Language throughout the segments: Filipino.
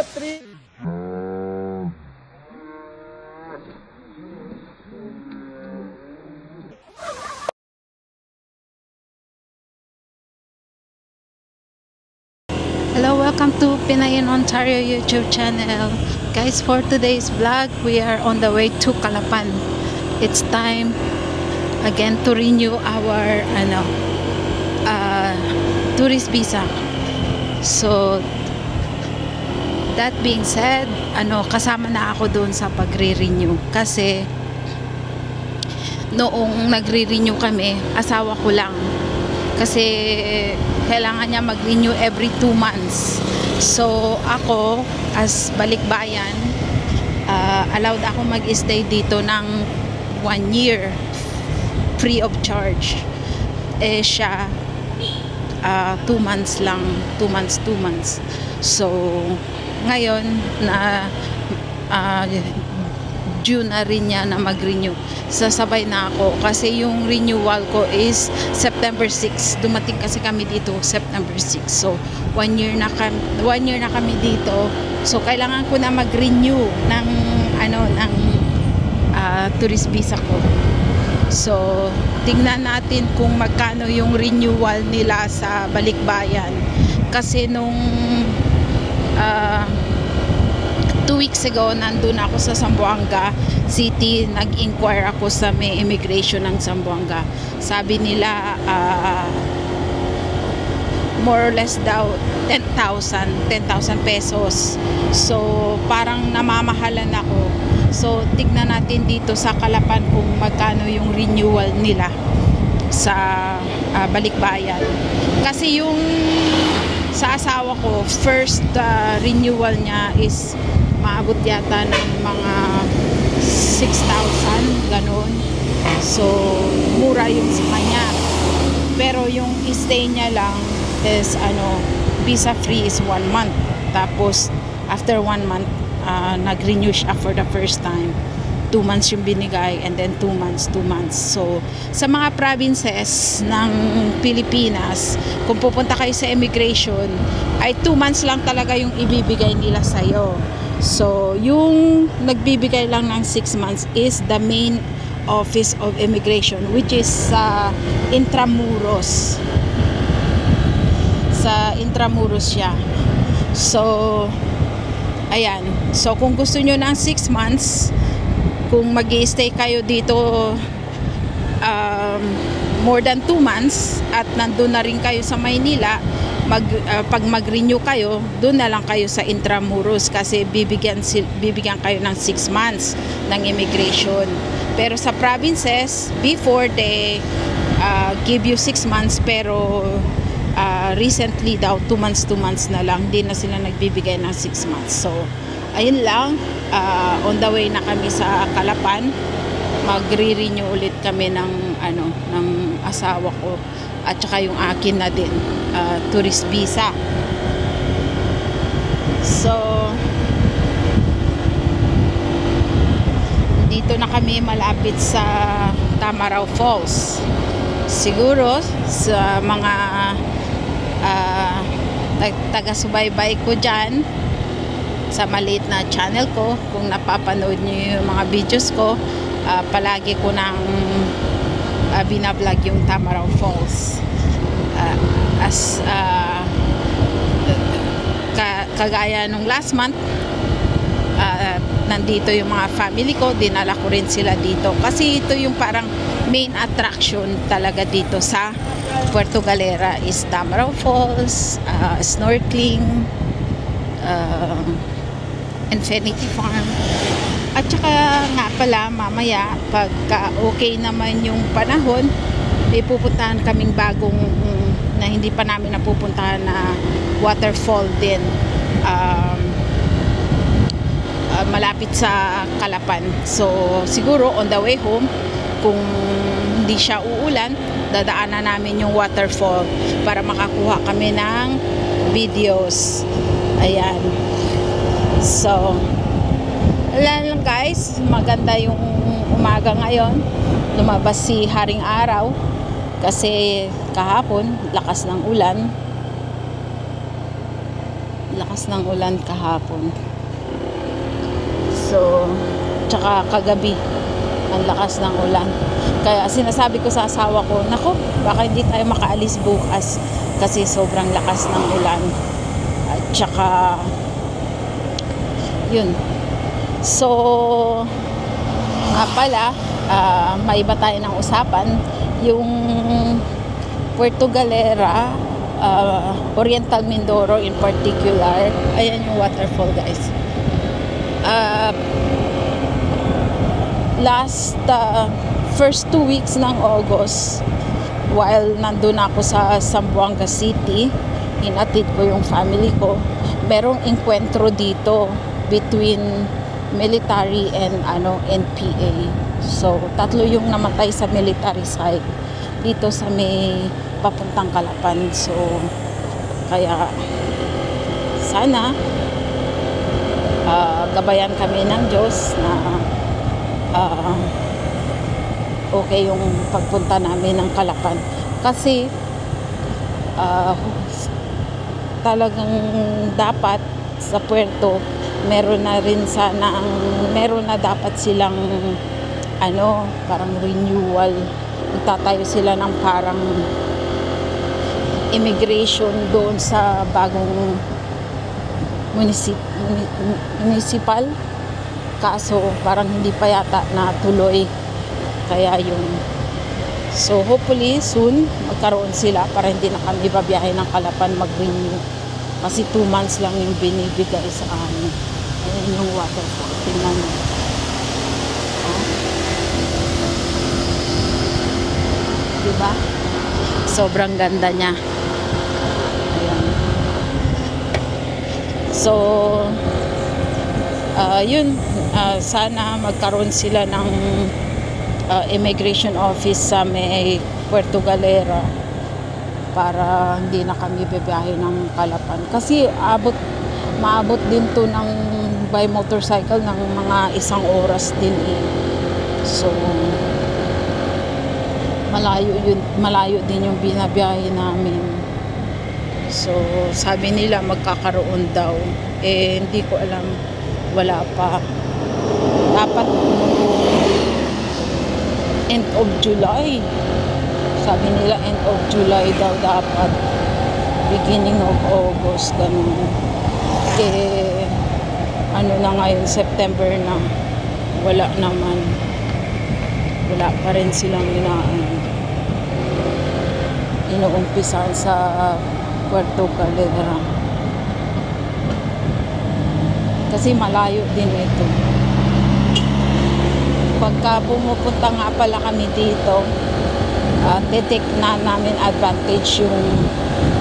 3. Hello, welcome to Pinay in Ontario YouTube channel. Guys, for today's vlog, we are on the way to Calapan. It's time again to renew our tourist visa. So that being said, kasama na ako doon sa pagre-renew kasi noong nagre-renew kami, asawa ko lang kasi kailangan niya mag-renew every 2 months. So ako as balikbayan, allowed ako mag-stay dito ng 1 year free of charge. Siya 2 months lang, 2 months. So ngayon na June na rin niya na mag-renew. Sasabay na ako kasi yung renewal ko is September 6. Dumating kasi kami dito September 6. So 1 year na kami dito. So kailangan ko na mag-renew ng tourist visa ko. So tingnan natin kung magkano yung renewal nila sa balikbayan. Kasi nung 2 weeks ago, nandun ako sa Zamboanga City. Nag-inquire ako sa may immigration ng Zamboanga. Sabi nila more or less daw 10,000 pesos. So parang namamahalan ako. So tignan natin dito sa Calapan kung magkano yung renewal nila sa balikbayan. Kasi yung sa asawa ko, first renewal niya is maabot yata ng mga 6,000 ganon. So mura yung sa kanya. Pero yung stay niya lang is visa free is 1 month. Tapos after 1 month nag-renew siya for the first time. 2 months yung binigay and then 2 months. So sa mga provinces ng Pilipinas, kung pupunta kayo sa immigration, ay 2 months lang talaga yung ibibigay nila sa'yo. So yung nagbibigay lang ng 6 months is the main office of immigration, which is sa Intramuros. Sa Intramuros siya. So ayan. So kung gusto nyo ng 6 months, kung mag-i-stay kayo dito more than 2 months at nandun na rin kayo sa Maynila, pag mag-renew kayo, doon na lang kayo sa Intramuros kasi bibigyan kayo ng 6 months ng immigration. Pero sa provinces, before they give you 6 months, pero recently daw 2 months na lang, hindi na sila nagbibigay ng 6 months. So ayun lang, on the way na kami sa Calapan. Magre-renew ulit kami ng asawa ko at saka yung akin na din tourist visa. So dito na kami malapit sa Tamaraw Falls. Siguro sa mga taga-subaybay ko dyan sa maliit na channel ko, kung napapanood niyo yung mga videos ko, palagi ko nang binablog yung Tamaraw Falls. Kagaya nung last month, nandito yung mga family ko, dinala ko rin sila dito kasi ito yung parang main attraction talaga dito sa Puerto Galera is Tamaraw Falls, snorkeling, Infinity Farm. At saka nga pala, mamaya pagka okay naman yung panahon, may pupuntahan kaming bagong na hindi pa namin napupuntahan na waterfall din, malapit sa Calapan. So siguro on the way home, kung hindi siya uulan, dadaanan namin yung waterfall para makakuha kami ng videos. Ayan. So wala lang guys, maganda yung umaga ngayon. Lumabas si Haring Araw kasi kahapon lakas ng ulan. lakas ng ulan kahapon. So, tsaka kagabi, ang lakas ng ulan. Kaya sinasabi ko sa asawa ko, nako, baka hindi tayo makaalis bukas kasi sobrang lakas ng ulan. At tsaka, yun. So, nga pala, may iba tayo ng usapan. Yung Puerto Galera, Oriental Mindoro in particular, ayan yung waterfall, guys. First 2 weeks ng August, while nandun ako sa Zamboanga City, hinatid ko yung family ko, merong enkwentro dito between military and NPA. So, 3 yung namatay sa military side dito sa may papuntang Calapan. So, kaya sana gabayan kami ng Diyos na okay yung pagpunta namin ng Calapan. Kasi talagang dapat sa puerto meron na dapat silang parang renewal. Magtatayo sila ng parang immigration doon sa bagong municipal. Kaso parang hindi pa yata natuloy. Kaya yun. So hopefully soon magkaroon sila para hindi na kami babiyahe ng Calapan mag-renew. Kasi 2 months lang yung binibigay sa amin. Ayan yung waterfall. Tingnan mo. Diba? Sobrang ganda niya. Ayan. So, yun. Sana magkaroon sila ng immigration office sa may Puerto Galera para hindi na kami bibiyahe ng Calapan. Kasi maabot din to ng by motorcycle ng mga 1 oras din eh. So, malayo din yung binabiyahe namin. So, sabi nila magkakaroon daw. Hindi ko alam. Wala pa. Dapat end of July. Sabi nila end of July daw dapat. Beginning of August. Ganun. Na ngayon, September na. Wala naman. Wala pa rin silang inuumpisan sa Puerto Galera. Kasi malayo din ito. Pagka pumupunta nga pala kami dito, titik na namin advantage yung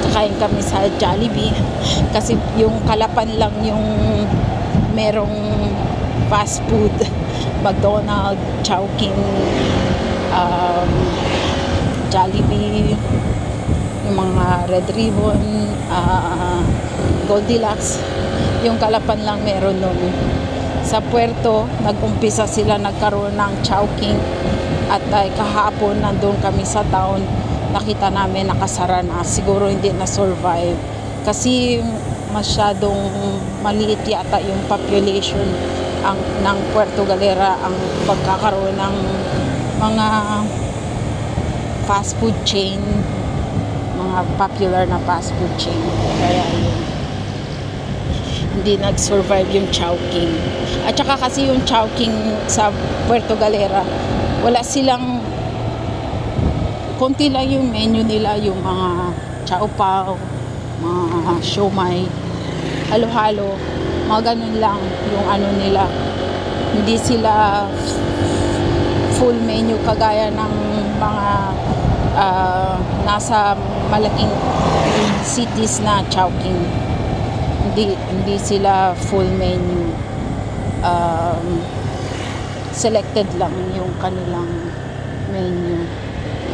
kakain kami sa Jollibee. Kasi yung Calapan lang yung merong fast food. McDonald's, Chowking, Jollibee, yung mga Red Ribbon, Goldilocks. Yung Calapan lang meron nun. Sa Puerto, nag-umpisa sila nagkaroon ng Chowking. At kahapon, nandun kami sa town, nakita namin nakasara na. Siguro hindi na-survive. Kasi masyadong maliit yata yung population ng Puerto Galera, ang pagkakaroon ng mga fast food chain, mga popular na fast food chain. Kaya yun, hindi nag-survive yung Chowking. At saka kasi yung Chowking sa Puerto Galera, wala silang, konti lang yung menu nila, yung mga chow pao, mga siomai, halo-halo, mga ganun lang yung nila. Hindi sila full menu kagaya ng mga nasa malaking cities na Chowking. Hindi sila full menu. Selected lang yung kanilang menu.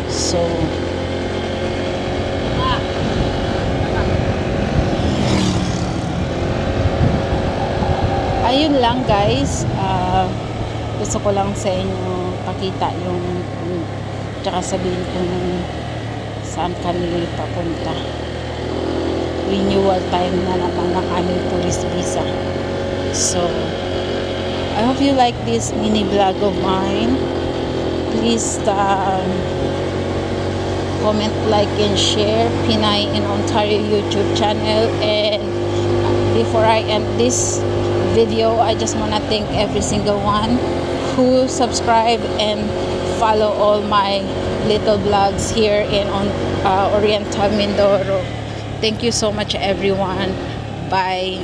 So, ayun lang guys, gusto ko lang sa inyo pakita yung tsaka sabihin kung saan kami papunta. renewal time na naman ng aming tourist visa. So, I hope you like this mini vlog of mine. Please comment, like, and share Pinay in Ontario YouTube channel. And before I end this video, I just want to thank every single one who subscribe and follow all my little vlogs here in Oriental Mindoro. Thank you so much, everyone. Bye.